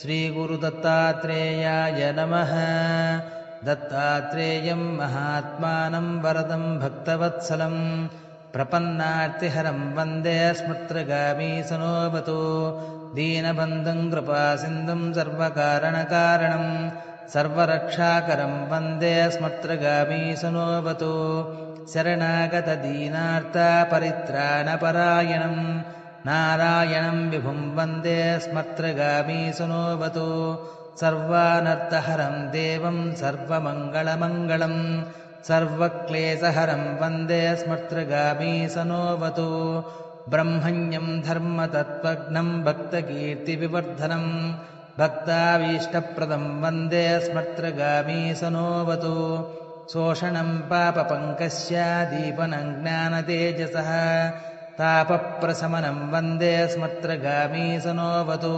श्रीगुरुदत्तात्रेयाय नमः। दत्तात्रेयं महात्मानं वरदं भक्तवत्सलं प्रपन्नार्तिहरं वन्दे स्मृत्रगामी सनोऽवतु। दीनबन्धुं कृपासिन्धुं सर्वकारणकारणं सर्वरक्षाकरं वन्दे स्मृत्रगामी सनोऽवतु। शरणागतदीनार्तपरित्राणपरायणं नारायणं विभुं वन्दे स्मर्त्रगामी सनोऽवतु। सर्वानर्थहरं देवं सर्वमङ्गलमङ्गलं सर्वक्लेशहरं वन्दे स्मर्त्रगामी सनोऽवतु। ब्रह्मण्यं धर्मतत्त्वज्ञं भक्तकीर्तिविवर्धनं भक्ताभीष्टप्रदं वन्दे स्मर्त्रगामी सनोऽवतु। शोषणं पापपङ्कस्य दीपनं ज्ञानतेजसः तापप्रशमनं वन्दे स्मर्त्रगामी सनोऽवतु।